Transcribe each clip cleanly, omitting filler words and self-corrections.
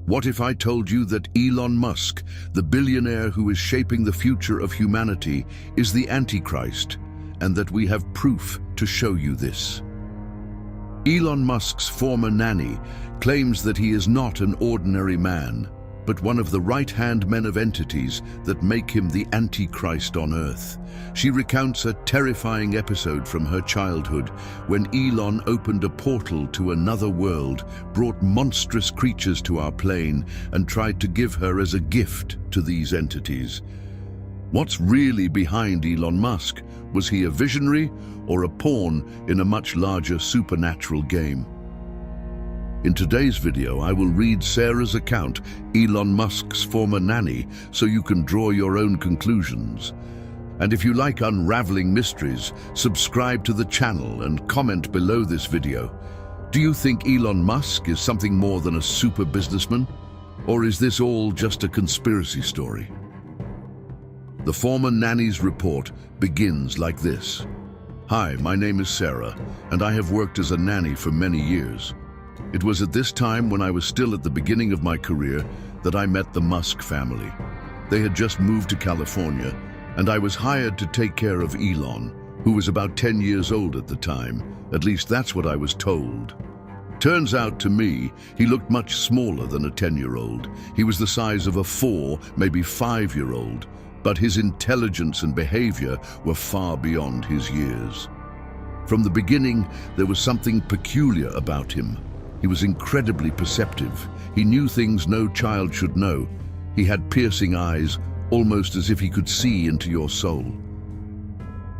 What if I told you that Elon Musk, the billionaire who is shaping the future of humanity, is the Antichrist, and that we have proof to show you this? Elon Musk's former nanny claims that he is not an ordinary man, but one of the right-hand men of entities that make him the Antichrist on Earth. She recounts a terrifying episode from her childhood when Elon opened a portal to another world, brought monstrous creatures to our plane, and tried to give her as a gift to these entities. What's really behind Elon Musk? Was he a visionary or a pawn in a much larger supernatural game? In today's video, I will read Sarah's account, Elon Musk's former nanny, so you can draw your own conclusions. And if you like unraveling mysteries, subscribe to the channel and comment below this video. Do you think Elon Musk is something more than a super businessman? Or is this all just a conspiracy story? The former nanny's report begins like this. Hi, my name is Sarah, and I have worked as a nanny for many years. It was at this time, when I was still at the beginning of my career, that I met the Musk family. They had just moved to California, and I was hired to take care of Elon, who was about 10 years old at the time. At least that's what I was told. Turns out to me, he looked much smaller than a 10-year-old. He was the size of a 4, maybe 5-year-old, but his intelligence and behavior were far beyond his years. From the beginning, there was something peculiar about him. He was incredibly perceptive. He knew things no child should know. He had piercing eyes, almost as if he could see into your soul.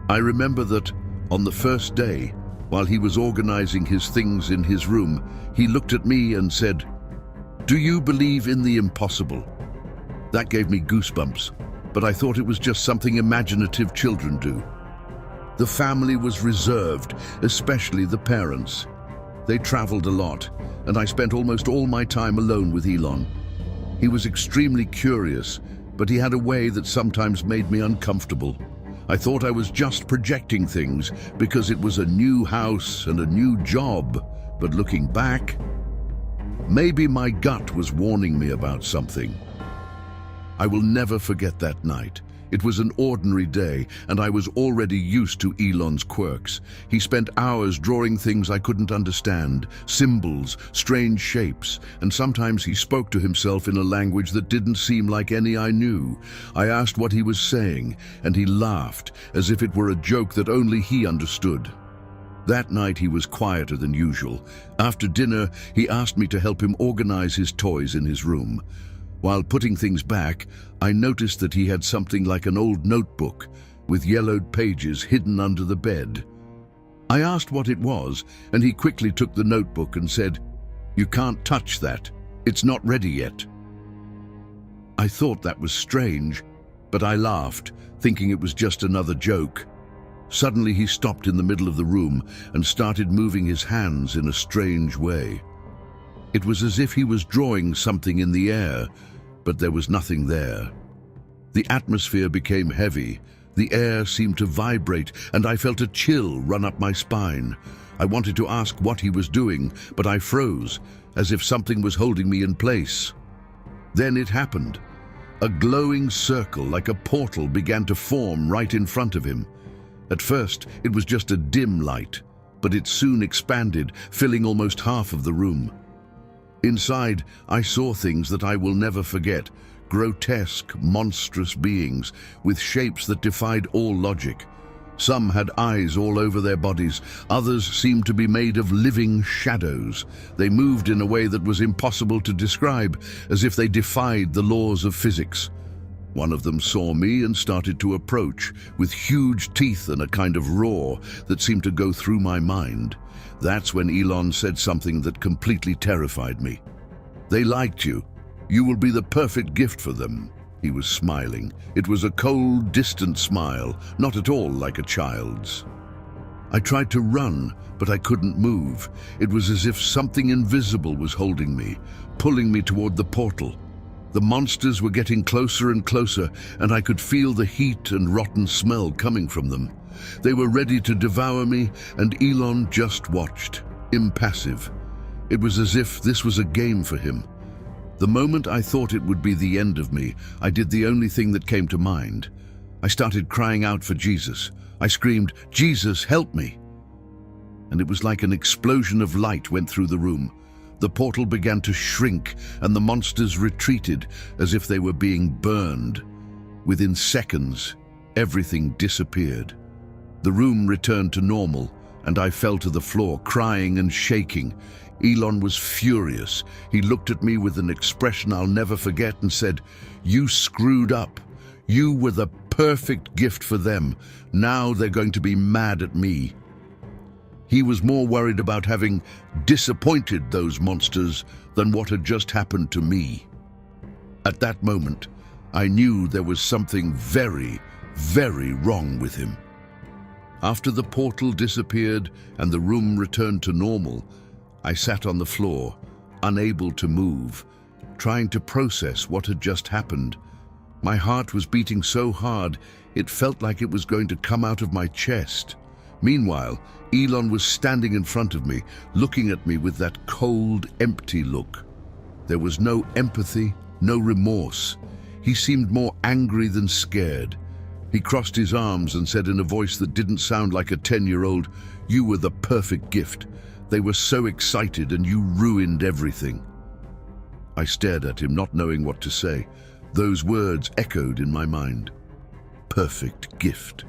I remember that on the first day, while he was organizing his things in his room, he looked at me and said, "Do you believe in the impossible?" That gave me goosebumps, but I thought it was just something imaginative children do. The family was reserved, especially the parents. They traveled a lot, and I spent almost all my time alone with Elon. He was extremely curious, but he had a way that sometimes made me uncomfortable. I thought I was just projecting things because it was a new house and a new job, but looking back, maybe my gut was warning me about something. I will never forget that night. It was an ordinary day, and I was already used to Elon's quirks. He spent hours drawing things I couldn't understand, symbols, strange shapes, and sometimes he spoke to himself in a language that didn't seem like any I knew. I asked what he was saying, and he laughed, as if it were a joke that only he understood. That night he was quieter than usual. After dinner, he asked me to help him organize his toys in his room. While putting things back, I noticed that he had something like an old notebook with yellowed pages hidden under the bed. I asked what it was, and he quickly took the notebook and said, "You can't touch that. It's not ready yet." I thought that was strange, but I laughed, thinking it was just another joke. Suddenly he stopped in the middle of the room and started moving his hands in a strange way. It was as if he was drawing something in the air, but there was nothing there. The atmosphere became heavy. The air seemed to vibrate, and I felt a chill run up my spine. I wanted to ask what he was doing, but I froze, as if something was holding me in place. Then it happened. A glowing circle like a portal began to form right in front of him. At first, it was just a dim light, but it soon expanded, filling almost half of the room. Inside, I saw things that I will never forget, grotesque, monstrous beings with shapes that defied all logic. Some had eyes all over their bodies, others seemed to be made of living shadows. They moved in a way that was impossible to describe, as if they defied the laws of physics. One of them saw me and started to approach, with huge teeth and a kind of roar that seemed to go through my mind. That's when Elon said something that completely terrified me. "They liked you. You will be the perfect gift for them." He was smiling. It was a cold, distant smile, not at all like a child's. I tried to run, but I couldn't move. It was as if something invisible was holding me, pulling me toward the portal. The monsters were getting closer and closer, and I could feel the heat and rotten smell coming from them. They were ready to devour me, and Elon just watched, impassive. It was as if this was a game for him. The moment I thought it would be the end of me, I did the only thing that came to mind. I started crying out for Jesus. I screamed, "Jesus, help me!" And it was like an explosion of light went through the room. The portal began to shrink, and the monsters retreated as if they were being burned. Within seconds, everything disappeared. The room returned to normal, and I fell to the floor, crying and shaking. Elon was furious. He looked at me with an expression I'll never forget and said, "You screwed up. You were the perfect gift for them. Now they're going to be mad at me." He was more worried about having disappointed those monsters than what had just happened to me. At that moment, I knew there was something very, very wrong with him. After the portal disappeared and the room returned to normal, I sat on the floor, unable to move, trying to process what had just happened. My heart was beating so hard, it felt like it was going to come out of my chest. Meanwhile, Elon was standing in front of me, looking at me with that cold, empty look. There was no empathy, no remorse. He seemed more angry than scared. He crossed his arms and said in a voice that didn't sound like a 10-year-old, "You were the perfect gift. They were so excited and you ruined everything." I stared at him, not knowing what to say. Those words echoed in my mind. Perfect gift.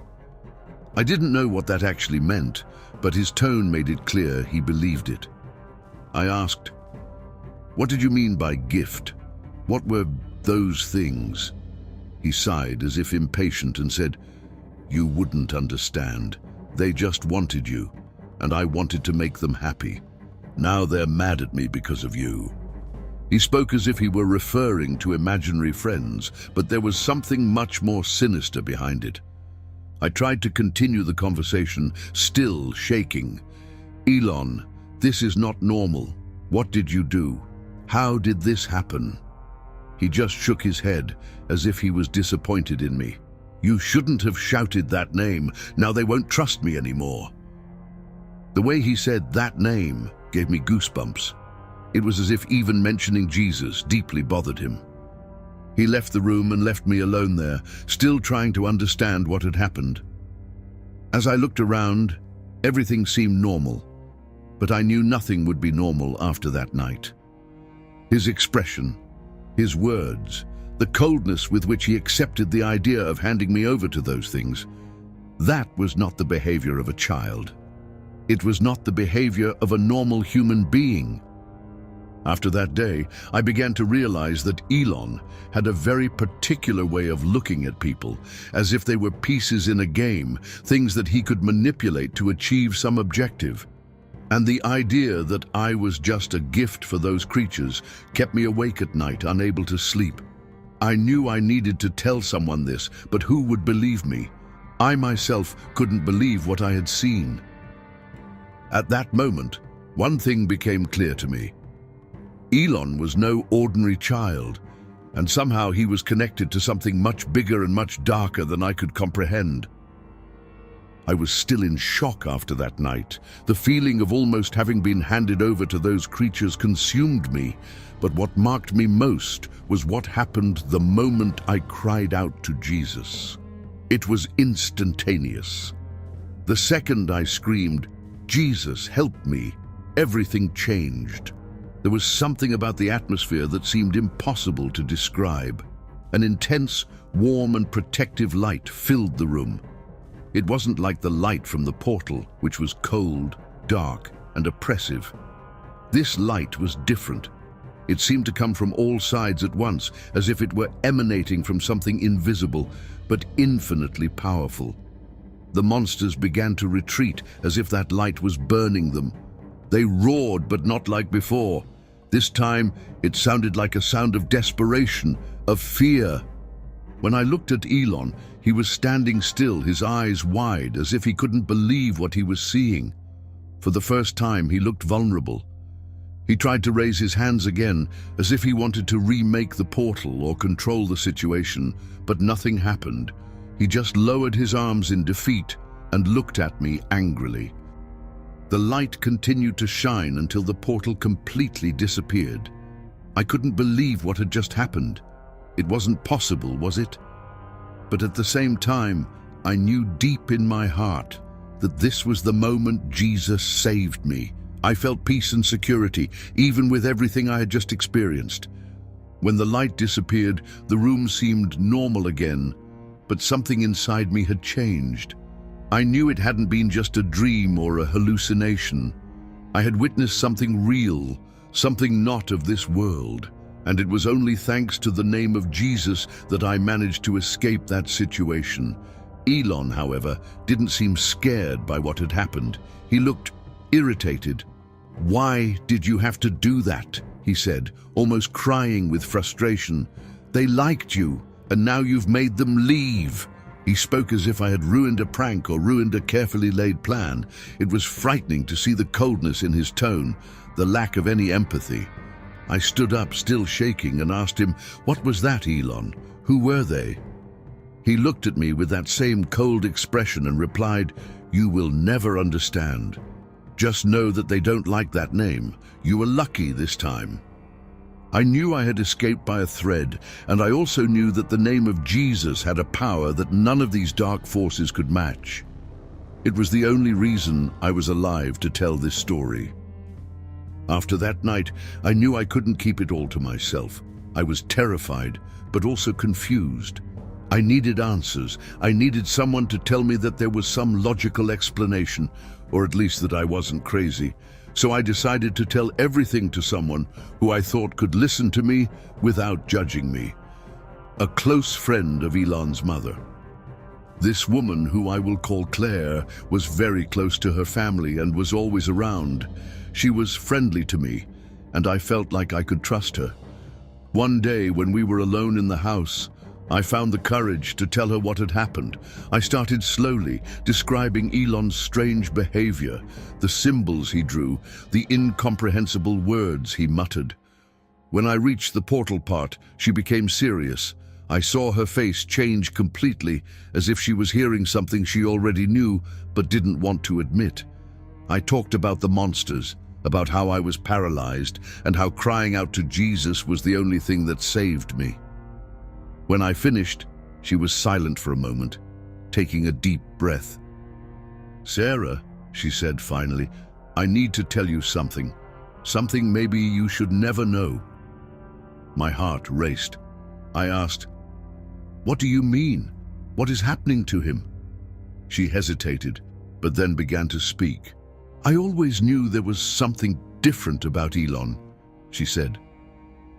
I didn't know what that actually meant, but his tone made it clear he believed it. I asked, "What did you mean by gift? What were those things?" He sighed as if impatient and said, "You wouldn't understand. They just wanted you, and I wanted to make them happy. Now they're mad at me because of you." He spoke as if he were referring to imaginary friends, but there was something much more sinister behind it. I tried to continue the conversation, still shaking. "Elon, this is not normal. What did you do? How did this happen?" He just shook his head, as if he was disappointed in me. "You shouldn't have shouted that name. Now they won't trust me anymore." The way he said that name gave me goosebumps. It was as if even mentioning Jesus deeply bothered him. He left the room and left me alone there, still trying to understand what had happened. As I looked around, everything seemed normal, but I knew nothing would be normal after that night. His expression, his words, the coldness with which he accepted the idea of handing me over to those things, that was not the behavior of a child. It was not the behavior of a normal human being. After that day, I began to realize that Elon had a very particular way of looking at people, as if they were pieces in a game, things that he could manipulate to achieve some objective. And the idea that I was just a gift for those creatures kept me awake at night, unable to sleep. I knew I needed to tell someone this, but who would believe me? I myself couldn't believe what I had seen. At that moment, one thing became clear to me. Elon was no ordinary child, and somehow he was connected to something much bigger and much darker than I could comprehend. I was still in shock after that night. The feeling of almost having been handed over to those creatures consumed me, but what marked me most was what happened the moment I cried out to Jesus. It was instantaneous. The second I screamed, "Jesus, help me," everything changed. There was something about the atmosphere that seemed impossible to describe. An intense, warm and protective light filled the room. It wasn't like the light from the portal, which was cold, dark, and oppressive. This light was different. It seemed to come from all sides at once, as if it were emanating from something invisible, but infinitely powerful. The monsters began to retreat, as if that light was burning them. They roared, but not like before. This time, it sounded like a sound of desperation, of fear. When I looked at Elon, he was standing still, his eyes wide, as if he couldn't believe what he was seeing. For the first time, he looked vulnerable. He tried to raise his hands again, as if he wanted to remake the portal or control the situation, but nothing happened. He just lowered his arms in defeat and looked at me angrily. The light continued to shine until the portal completely disappeared. I couldn't believe what had just happened. It wasn't possible, was it? But at the same time, I knew deep in my heart that this was the moment Jesus saved me. I felt peace and security, even with everything I had just experienced. When the light disappeared, the room seemed normal again, but something inside me had changed. I knew it hadn't been just a dream or a hallucination. I had witnessed something real, something not of this world, and it was only thanks to the name of Jesus that I managed to escape that situation. Elon, however, didn't seem scared by what had happened. He looked irritated. "Why did you have to do that?" he said, almost crying with frustration. "They liked you, and now you've made them leave." He spoke as if I had ruined a prank or ruined a carefully laid plan. It was frightening to see the coldness in his tone, the lack of any empathy. I stood up, still shaking, and asked him, "What was that, Elon? Who were they?" He looked at me with that same cold expression and replied, "You will never understand. Just know that they don't like that name. You were lucky this time." I knew I had escaped by a thread, and I also knew that the name of Jesus had a power that none of these dark forces could match. It was the only reason I was alive to tell this story. After that night, I knew I couldn't keep it all to myself. I was terrified, but also confused. I needed answers. I needed someone to tell me that there was some logical explanation, or at least that I wasn't crazy. So I decided to tell everything to someone who I thought could listen to me without judging me. A close friend of Elon's mother. This woman, who I will call Claire, was very close to her family and was always around. She was friendly to me, and I felt like I could trust her. One day, when we were alone in the house, I found the courage to tell her what had happened. I started slowly, describing Elon's strange behavior, the symbols he drew, the incomprehensible words he muttered. When I reached the portal part, she became serious. I saw her face change completely, as if she was hearing something she already knew but didn't want to admit. I talked about the monsters, about how I was paralyzed, and how crying out to Jesus was the only thing that saved me. When I finished, she was silent for a moment, taking a deep breath. "Sarah," she said finally, "I need to tell you something. Something maybe you should never know." My heart raced. I asked, "What do you mean? What is happening to him?" She hesitated, but then began to speak. "I always knew there was something different about Elon," she said.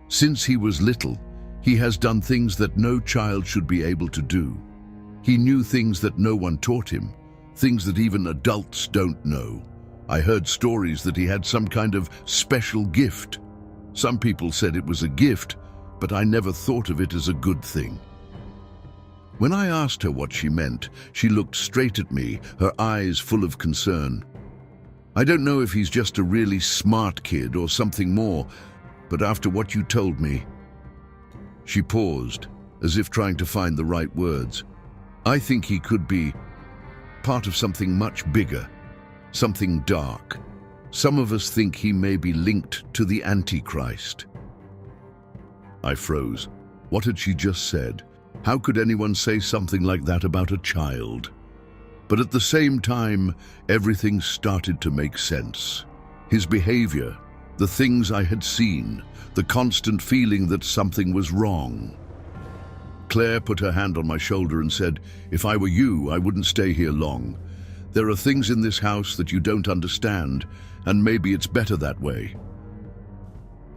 "Since he was little, he has done things that no child should be able to do. He knew things that no one taught him, things that even adults don't know. I heard stories that he had some kind of special gift. Some people said it was a gift, but I never thought of it as a good thing." When I asked her what she meant, she looked straight at me, her eyes full of concern. "I don't know if he's just a really smart kid or something more, but after what you told me..." She paused, as if trying to find the right words. "I think he could be part of something much bigger, something dark. Some of us think he may be linked to the Antichrist." I froze. What had she just said? How could anyone say something like that about a child? But at the same time, everything started to make sense. His behavior, the things I had seen, the constant feeling that something was wrong. Claire put her hand on my shoulder and said, "If I were you, I wouldn't stay here long. There are things in this house that you don't understand, and maybe it's better that way."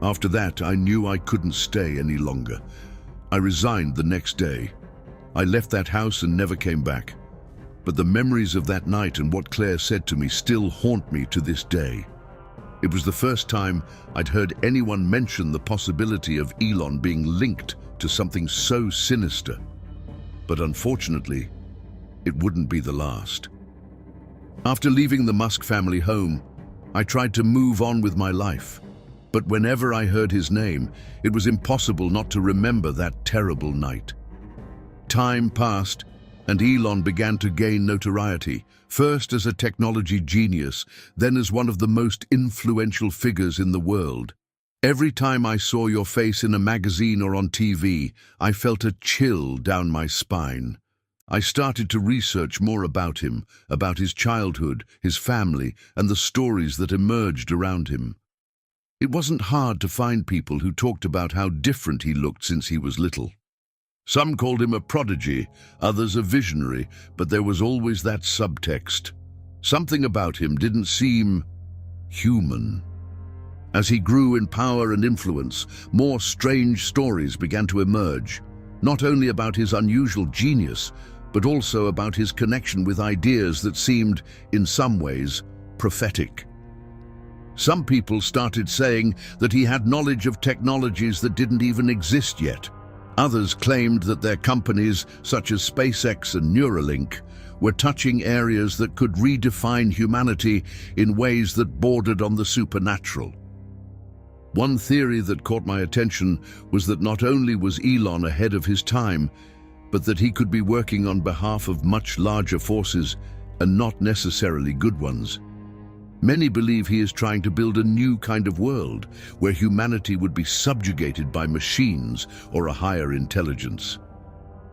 After that, I knew I couldn't stay any longer. I resigned the next day. I left that house and never came back. But the memories of that night and what Claire said to me still haunt me to this day. It was the first time I'd heard anyone mention the possibility of Elon being linked to something so sinister. But unfortunately, it wouldn't be the last. After leaving the Musk family home, I tried to move on with my life. But whenever I heard his name, it was impossible not to remember that terrible night. Time passed, and Elon began to gain notoriety, first as a technology genius, then as one of the most influential figures in the world. Every time I saw your face in a magazine or on TV, I felt a chill down my spine. I started to research more about him, about his childhood, his family, and the stories that emerged around him. It wasn't hard to find people who talked about how different he looked since he was little. Some called him a prodigy, others a visionary, but there was always that subtext. Something about him didn't seem human. As he grew in power and influence, more strange stories began to emerge, not only about his unusual genius, but also about his connection with ideas that seemed, in some ways, prophetic. Some people started saying that he had knowledge of technologies that didn't even exist yet. Others claimed that their companies, such as SpaceX and Neuralink, were touching areas that could redefine humanity in ways that bordered on the supernatural. One theory that caught my attention was that not only was Elon ahead of his time, but that he could be working on behalf of much larger forces and not necessarily good ones. Many believe he is trying to build a new kind of world where humanity would be subjugated by machines or a higher intelligence.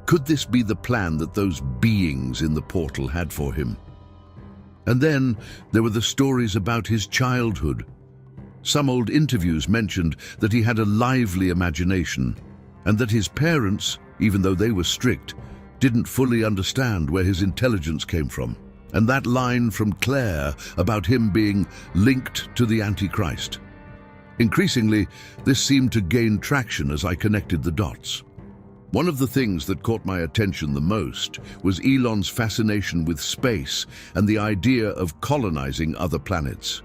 Could this be the plan that those beings in the portal had for him? And then there were the stories about his childhood. Some old interviews mentioned that he had a lively imagination and that his parents, even though they were strict, didn't fully understand where his intelligence came from. And that line from Claire about him being linked to the Antichrist. Increasingly, this seemed to gain traction as I connected the dots. One of the things that caught my attention the most was Elon's fascination with space and the idea of colonizing other planets.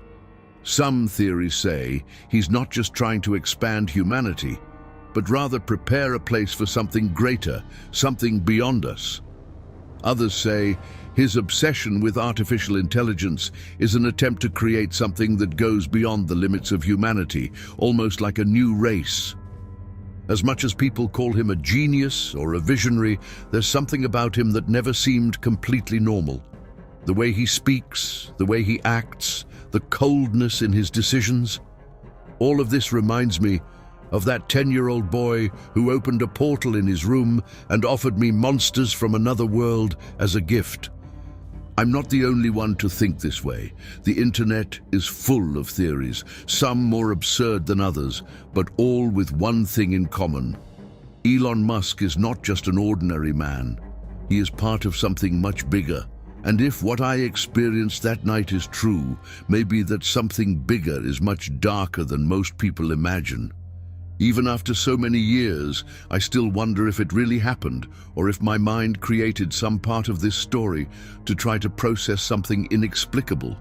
Some theories say he's not just trying to expand humanity, but rather prepare a place for something greater, something beyond us. Others say his obsession with artificial intelligence is an attempt to create something that goes beyond the limits of humanity, almost like a new race. As much as people call him a genius or a visionary, there's something about him that never seemed completely normal. The way he speaks, the way he acts, the coldness in his decisions. All of this reminds me of that 10-year-old boy who opened a portal in his room and offered me monsters from another world as a gift. I'm not the only one to think this way. The internet is full of theories, some more absurd than others, but all with one thing in common. Elon Musk is not just an ordinary man. He is part of something much bigger. And if what I experienced that night is true, maybe that something bigger is much darker than most people imagine. Even after so many years, I still wonder if it really happened, or if my mind created some part of this story to try to process something inexplicable.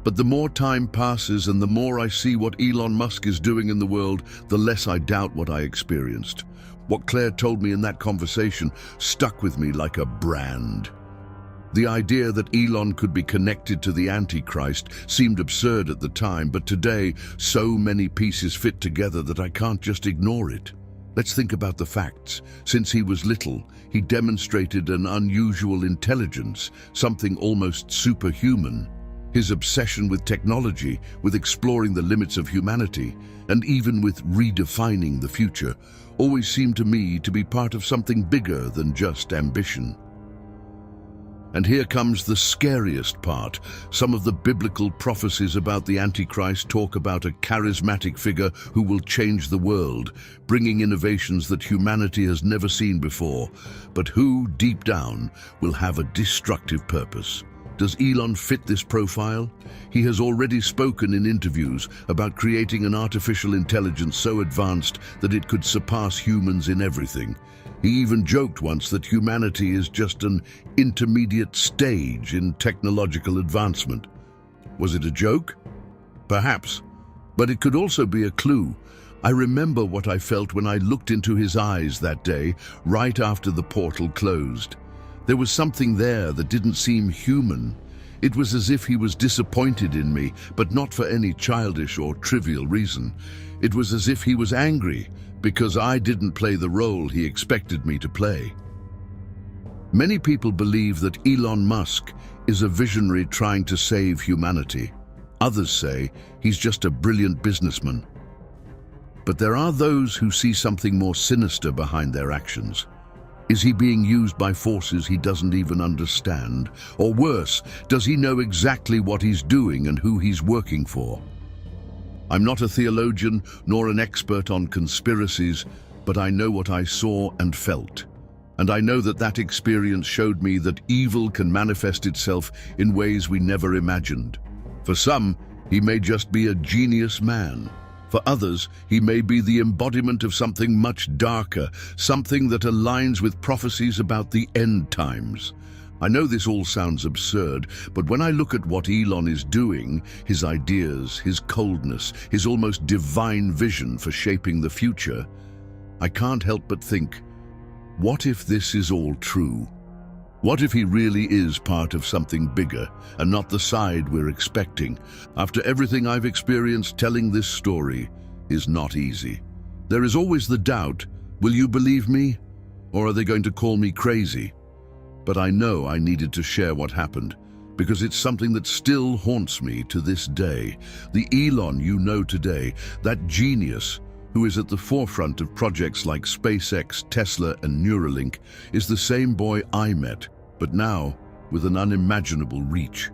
But the more time passes and the more I see what Elon Musk is doing in the world, the less I doubt what I experienced. What Claire told me in that conversation stuck with me like a brand. The idea that Elon could be connected to the Antichrist seemed absurd at the time, but today so many pieces fit together that I can't just ignore it. Let's think about the facts. Since he was little, he demonstrated an unusual intelligence, something almost superhuman. His obsession with technology, with exploring the limits of humanity, and even with redefining the future, always seemed to me to be part of something bigger than just ambition. And here comes the scariest part. Some of the biblical prophecies about the Antichrist talk about a charismatic figure who will change the world, bringing innovations that humanity has never seen before, but who, deep down, will have a destructive purpose. Does Elon fit this profile? He has already spoken in interviews about creating an artificial intelligence so advanced that it could surpass humans in everything. He even joked once that humanity is just an intermediate stage in technological advancement. Was it a joke? Perhaps. But it could also be a clue. I remember what I felt when I looked into his eyes that day, right after the portal closed. There was something there that didn't seem human. It was as if he was disappointed in me, but not for any childish or trivial reason. It was as if he was angry because I didn't play the role he expected me to play. Many people believe that Elon Musk is a visionary trying to save humanity. Others say he's just a brilliant businessman. But there are those who see something more sinister behind their actions. Is he being used by forces he doesn't even understand? Or worse, does he know exactly what he's doing and who he's working for? I'm not a theologian nor an expert on conspiracies, but I know what I saw and felt. And I know that that experience showed me that evil can manifest itself in ways we never imagined. For some, he may just be a genius man. For others, he may be the embodiment of something much darker, something that aligns with prophecies about the end times. I know this all sounds absurd, but when I look at what Elon is doing, his ideas, his coldness, his almost divine vision for shaping the future, I can't help but think, what if this is all true? What if he really is part of something bigger and not the side we're expecting? After everything I've experienced, telling this story is not easy. There is always the doubt, will you believe me? Or are they going to call me crazy? But I know I needed to share what happened because it's something that still haunts me to this day. The Elon you know today, that genius who is at the forefront of projects like SpaceX, Tesla, and Neuralink, is the same boy I met, but now with an unimaginable reach.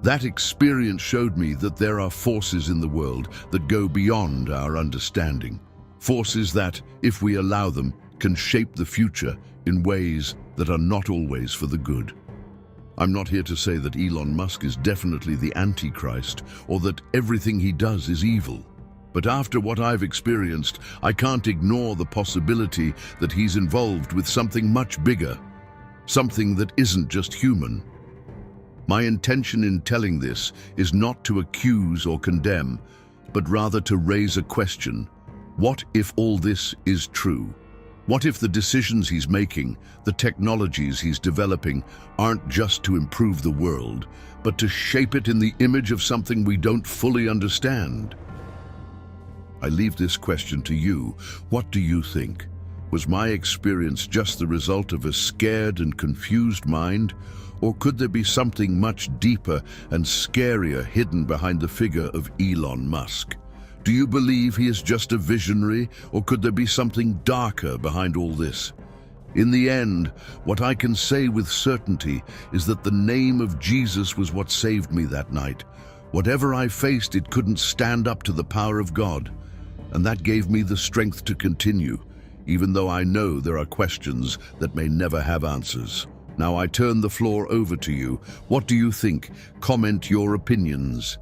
That experience showed me that there are forces in the world that go beyond our understanding. Forces that, if we allow them, can shape the future in ways that are not always for the good. I'm not here to say that Elon Musk is definitely the Antichrist or that everything he does is evil. But after what I've experienced, I can't ignore the possibility that he's involved with something much bigger, something that isn't just human. My intention in telling this is not to accuse or condemn, but rather to raise a question. What if all this is true? What if the decisions he's making, the technologies he's developing, aren't just to improve the world, but to shape it in the image of something we don't fully understand? I leave this question to you. What do you think? Was my experience just the result of a scared and confused mind? Or could there be something much deeper and scarier hidden behind the figure of Elon Musk? Do you believe he is just a visionary, or could there be something darker behind all this? In the end, what I can say with certainty is that the name of Jesus was what saved me that night. Whatever I faced, it couldn't stand up to the power of God. And that gave me the strength to continue, even though I know there are questions that may never have answers. Now I turn the floor over to you. What do you think? Comment your opinions.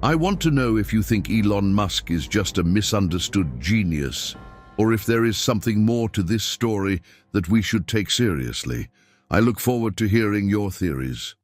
I want to know if you think Elon Musk is just a misunderstood genius, or if there is something more to this story that we should take seriously. I look forward to hearing your theories.